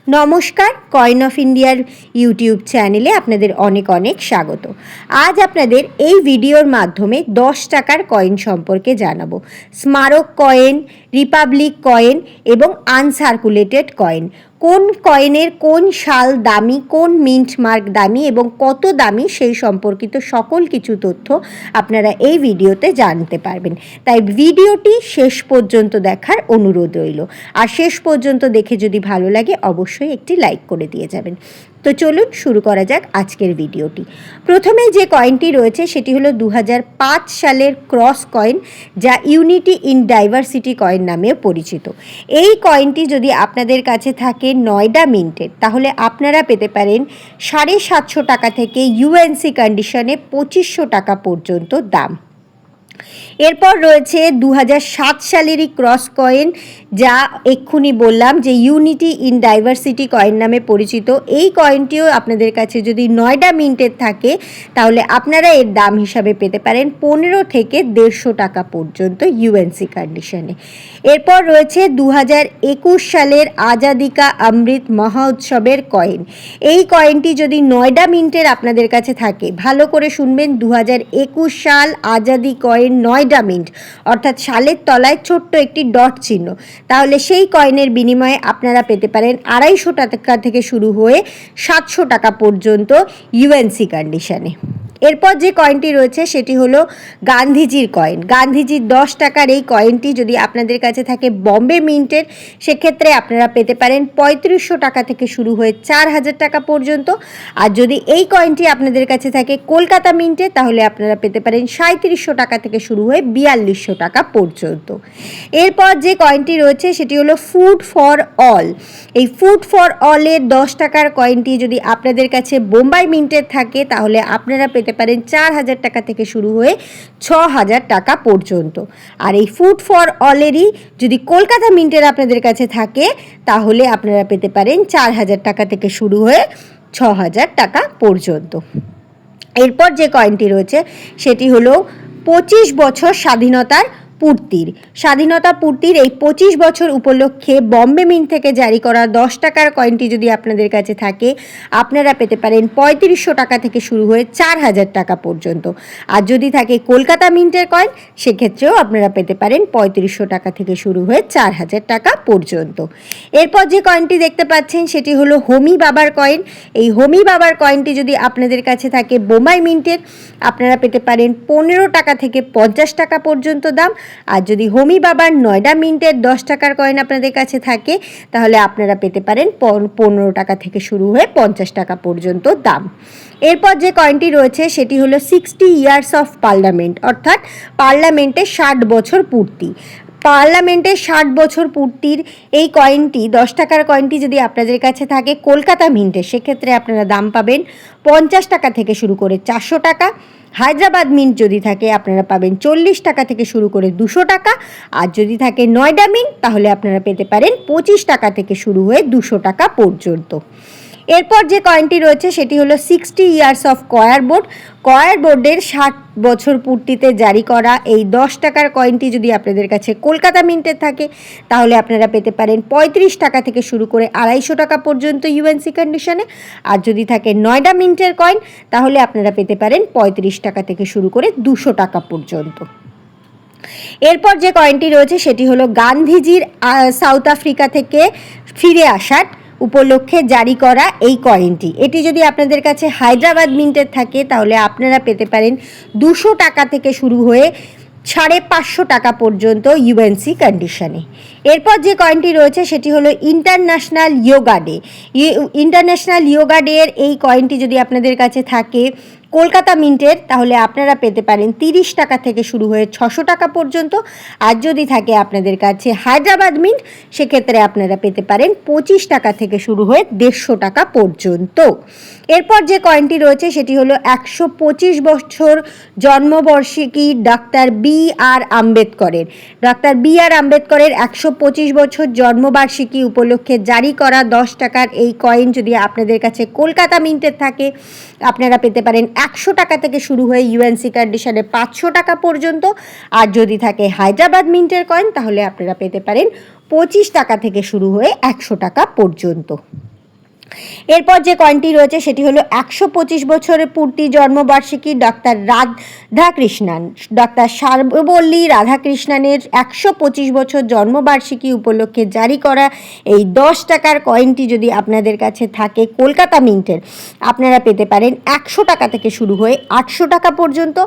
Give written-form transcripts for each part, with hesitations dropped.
নমস্কার, coin of ইন্ডিয়ার YouTube চ্যানেলে আপনাদের অনেক অনেক স্বাগত। আজ আপনাদের এই ভিডিওর মাধ্যমে 10 টাকার কয়েন সম্পর্কে জানাবো। স্মারক কয়েন, রিপাবলিক কয়েন এবং আনসার্কুলেটেড কয়েন। কোন কয়েনের কোন সাল দামি, কোন মিন্ট মার্ক দামি এবং কত দামি সেই সম্পর্কিত সকল কিছু তথ্য আপনারা এই ভিডিওতে জানতে পারবেন। তাই ভিডিওটি শেষ পর্যন্ত দেখার অনুরোধ রইল। আর শেষ পর্যন্ত দেখে যদি ভালো লাগে অবশ্যই একটি লাইক করে দিয়ে যাবেন। তো চলুন শুরু করা যাক আজকের ভিডিওটি। প্রথমে যে কয়েনটি রয়েছে সেটি হলো 2005 সালের ক্রস কয়েন, যা ইউনিটি ইন ডাইভার্সিটি কয়েন নামে পরিচিত। এই কয়েনটি যদি আপনাদের কাছে থাকে নয়ডা মিন্টের, তাহলে আপনারা পেতে পারেন 750 টাকা থেকে ইউএনসি কন্ডিশনে 2500 টাকা পর্যন্ত দাম। এরপর রয়েছে 2007 সালেরই ক্রস কয়েন, যা এক্ষুনি বললাম যে ইউনিটি ইন ডাইভার্সিটি কয়েন নামে পরিচিত। এই কয়েনটিও আপনাদের কাছে যদি নয়ডা মিন্টের থাকে তাহলে আপনারা এর দাম হিসাবে পেতে পারেন 15 থেকে 150 টাকা পর্যন্ত ইউএনসি কন্ডিশনে। এরপর রয়েছে 2021 সালের আজাদি কা অমৃত মহোৎসবের কয়েন। এই কয়েনটি যদি নয়ডা মিন্টের আপনাদের কাছে থাকে, ভালো করে শুনবেন, 2021 সাল আজাদি কয়েন নয়ডা মিন্ট, অর্থাৎ সালের তলায় ছোট্ট একটি ডট চিহ্ন, তাহলে সেই কয়েনের বিনিময়ে আপনারা পেতে পারেন 250 টাকা থেকে শুরু হয়ে 700 টাকা পর্যন্ত ইউএনসি কন্ডিশনে। এরপর যে কয়েনটি রয়েছে সেটি হলো গান্ধীজির কয়েন। গান্ধীজির 10 টাকার এই কয়েনটি যদি আপনাদের কাছে থাকে বম্বে মিন্টের, সেক্ষেত্রে আপনারা পেতে পারেন 3500 টাকা থেকে শুরু হয়ে 4000 টাকা পর্যন্ত। আর যদি এই কয়েনটি আপনাদের কাছে থাকে কলকাতা মিন্টের, তাহলে আপনারা পেতে পারেন 3700 টাকা থেকে শুরু হয়ে 4200 টাকা পর্যন্ত। এরপর যে কয়েনটি রয়েছে সেটি হলো ফুড ফর অল। এই ফুড ফর অলের 10 টাকার কয়েনটি যদি আপনাদের কাছে বোম্বাই মিন্টের থাকে, তাহলে আপনারা পেতে পারেন 4000 টাকা থেকে শুরু হয়ে 6000 টাকা পর্যন্ত। আর এই ফুড ফর অলেরই যদি কলকাতা মিন্টের আপনাদের কাছে থাকে, তাহলে আপনারা পেতে পারেন 4000 টাকা থেকে শুরু হয়ে 6000 টাকা পর্যন্ত। এরপর যে কয়েনটি রয়েছে সেটি হলো 25 বছর স্বাধীনতার পূর্তির এই 25 বছর উপলক্ষে বম্বে মিন্ট থেকে জারি করা 10 টাকার কয়েনটি যদি আপনাদের কাছে থাকে, আপনারা পেতে পারেন 3500 টাকা থেকে শুরু হয়ে 4000 টাকা পর্যন্ত। আর যদি থাকে কলকাতা মিন্টের কয়েন, সেক্ষেত্রেও আপনারা পেতে পারেন 3500 টাকা থেকে শুরু হয়ে 4000 টাকা পর্যন্ত। এরপর যে কয়েনটি দেখতে পাচ্ছেন সেটি হলো হোমি বাবার কয়েন। এই হোমি বাবার কয়েনটি যদি আপনাদের কাছে থাকে বোম্বাই মিন্টের, আপনারা পেতে পারেন 15 টাকা থেকে 50 টাকা পর্যন্ত দাম। আর যদি হোমি বাবার নয়ডা মিন্টের 10 টাকার কয়েন আপনাদের কাছে থাকে, তাহলে আপনারা পেতে পারেন 15 টাকা থেকে শুরু হয়ে 50 টাকা পর্যন্ত দাম। এরপর যে কয়েনটি রয়েছে সেটি হলো 60 ইয়ার্স অফ পার্লামেন্ট, অর্থাৎ পার্লামেন্টের 60 বছর পূর্তি। পার্লামেন্টের 60 বছর পূর্তির এই কয়েনটি, 10 টাকার কয়েনটি যদি আপনাদের কাছে থাকে কলকাতা মিন্টের, সেক্ষেত্রে আপনারা দাম পাবেন 50 টাকা থেকে শুরু করে 400 টাকা। হায়দ্রাবাদ মিন্ট যদি থাকে আপনারা পাবেন 40 টাকা থেকে শুরু করে 200 টাকা। আর যদি থাকে নয়ডা মিন্ট, তাহলে আপনারা পেতে পারেন 25 টাকা থেকে শুরু হয়ে 200 টাকা পর্যন্ত। এরপর যে কয়েনটি রয়েছে সেটি হলো 60 ইয়ার্স অফ কয়ার বোর্ডের 60 বছর পূর্তিতে জারি করা এই 10 টাকার কয়েনটি যদি আপনাদের কাছে কলকাতা মিন্টের থাকে, তাহলে আপনারা পেতে পারেন 35 টাকা থেকে শুরু করে 250 টাকা পর্যন্ত ইউএনসি কন্ডিশনে। আর যদি থাকে নয়ডা মিন্টের কয়েন, তাহলে আপনারা পেতে পারেন 35 টাকা থেকে শুরু করে 200 টাকা পর্যন্ত। এরপর যে কয়েনটি রয়েছে সেটি হলো গান্ধীজির সাউথ আফ্রিকা থেকে ফিরে আসার উপলক্ষে জারি করা এই কয়েনটি। এটি যদি আপনাদের কাছে হায়দ্রাবাদ মিন্টের থাকে, তাহলে আপনারা পেতে পারেন 200 টাকা থেকে শুরু হয়ে 550 টাকা পর্যন্ত ইউএনসি কন্ডিশনে। এরপর যে কয়েনটি রয়েছে সেটি হলো ইন্টারন্যাশনাল ইয়োগা ডে এর এই কয়েনটি যদি আপনাদের কাছে থাকে কলকাতা মিন্টের, তাহলে আপনারা পেতে পারেন 30 টাকা থেকে শুরু হয়ে 600 টাকা পর্যন্ত। আর যদি থাকে আপনাদের কাছে হায়দ্রাবাদ মিন্ট, সেক্ষেত্রে আপনারা পেতে পারেন 25 টাকা থেকে শুরু হয়ে 150 টাকা পর্যন্ত। এরপর যে কয়েনটি রয়েছে সেটি হলো 125 বছর জন্মবার্ষিকী ডক্টর বি আর আম্বেদকরের। ডক্টর বি আর আম্বেদকরের 125 বছর জন্মবার্ষিকী উপলক্ষে জারি করা 10 টাকার এই কয়েন যদি আপনাদের কাছে কলকাতা মিন্টের থাকে, আপনারা পেতে পারেন 100 টাকা থেকে শুরু হয়ে ইউএনসি কন্ডিশনে 500 টাকা পর্যন্ত। আর যদি থাকে হায়দ্রাবাদ মিন্টের কয়েন, তাহলে আপনারা পেতে পারেন 25 টাকা থেকে শুরু হয়ে 100 টাকা পর্যন্ত। এরপর যে কয়েনটি রয়েছে সেটি হলো 125 বছরের পূর্তি জন্মবার্ষিকী ডক্টর সর্বপল্লী রাধাকৃষ্ণানের 125 বছর জন্মবার্ষিকী উপলক্ষে জারি করা এই 10 টাকার কয়েনটি যদি আপনাদের কাছে থাকে কলকাতা মিন্টের, আপনারা পেতে পারেন 100 টাকা থেকে শুরু হয়ে 800 টাকা পর্যন্ত।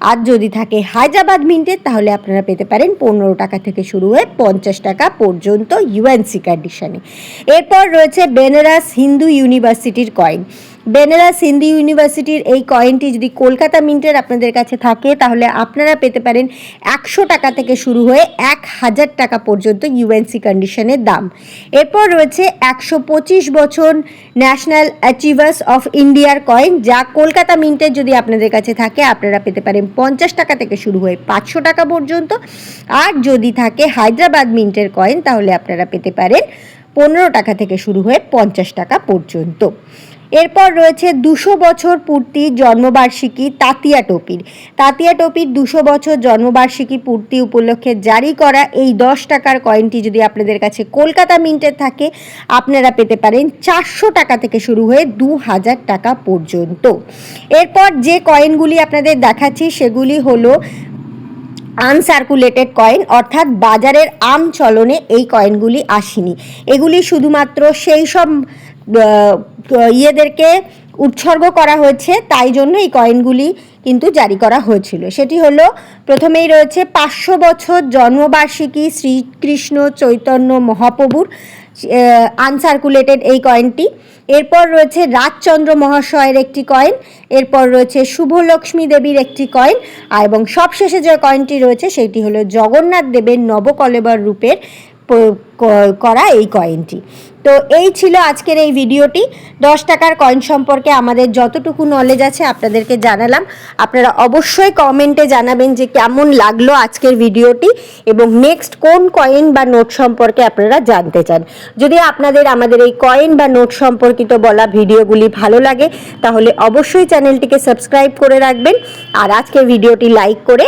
আর যদি থাকে হায়দ্রাবাদ মিন্টের তাহলে আপনারা পেতে পারেন 15 টাকা থেকে শুরু হয়ে 50 টাকা পর্যন্ত ইউএনসি কন্ডিশনে। এরপর রয়েছে বেনারস হিন্দু ইউনিভার্সিটির কয়েন। বেনারস হিন্দু ইউনিভার্সিটির এই কয়েনটি যদি কলকাতা মিন্টের আপনাদের কাছে থাকে তাহলে আপনারা পেতে পারেন 100 টাকা থেকে শুরু হয়ে 1000 টাকা পর্যন্ত ইউএনসি কন্ডিশনের দাম। এরপর রয়েছে 125 বছর ন্যাশনাল অ্যাচিভার্স অফ ইন্ডিয়ার কয়েন, যা কলকাতা মিন্টের যদি আপনাদের কাছে থাকে আপনারা পেতে পারেন 50 টাকা থেকে শুরু হয়ে 500 টাকা পর্যন্ত। আর যদি থাকে হায়দ্রাবাদ মিন্টের কয়েন তাহলে আপনারা পেতে পারেন 15 টাকা থেকে শুরু হয়ে 50 টাকা পর্যন্ত। এরপর রয়েছে 200 বছর পূর্তি জন্মবার্ষিকী তাতিয়া টোপির। তাতিয়া টোপির 200 বছর জন্মবার্ষিকী পূর্তি উপলক্ষে জারি করা এই 10 টাকার কয়েনটি যদি আপনাদের কাছে কলকাতা মিন্টের থাকে আপনারা পেতে পারেন 400 টাকা থেকে শুরু হয়ে 2000 টাকা পর্যন্ত। এরপর যে কয়েনগুলি আপনাদের দেখাচ্ছি সেগুলি হলো আনসার্কুলেটেড কয়েন, অর্থাৎ বাজারের আম চলনে এই কয়েনগুলি আসেনি। এগুলি শুধুমাত্র সেই সব ইয়েদেরকে উৎসর্গ করা হয়েছে, তাই জন্য এই কয়েনগুলি কিন্তু জারি করা হয়েছিল। সেটি হলো প্রথমেই রয়েছে 500 বছর জন্মবার্ষিকী শ্রীকৃষ্ণ চৈতন্য মহাপ্রভুর আনসার্কুলেটেড এই কয়েনটি। এরপর রয়েছে রাজচন্দ্র মহাশয়ের একটি কয়েন। এরপর রয়েছে শুভলক্ষ্মী দেবীর একটি কয়েন। এবং সবশেষে যে কয়েনটি রয়েছে সেটি হলো জগন্নাথ দেবের নবকলেবর রূপের করা এই কয়েনটি। তো এই ছিল আজকের এই ভিডিওটি। 10 টাকার কয়েন সম্পর্কে আমাদের যতটুকু নলেজ আছে আপনাদেরকে জানালাম। আপনারা অবশ্যই কমেন্টে জানাবেন যে কেমন লাগলো আজকের ভিডিওটি এবং নেক্সট কোন কয়েন বা নোট সম্পর্কে আপনারা জানতে চান। যদি আপনাদের আমাদের এই কয়েন বা নোট সম্পর্কিত বলা ভিডিওগুলি ভালো লাগে তাহলে অবশ্যই চ্যানেলটিকে সাবস্ক্রাইব করে রাখবেন আর আজকের ভিডিওটি লাইক করে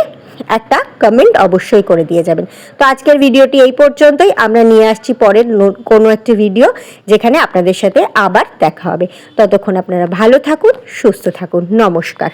একটা কমেন্ট অবশ্যই করে দিয়ে যাবেন। তো আজকের ভিডিওটি এই পর্যন্তই। আমরা নিয়ে আসছি পরের কোনো একটি ভিডিও যেখানে আপনাদের সাথে আবার দেখা হবে। ততক্ষণ আপনারা ভালো থাকুন, সুস্থ থাকুন। নমস্কার।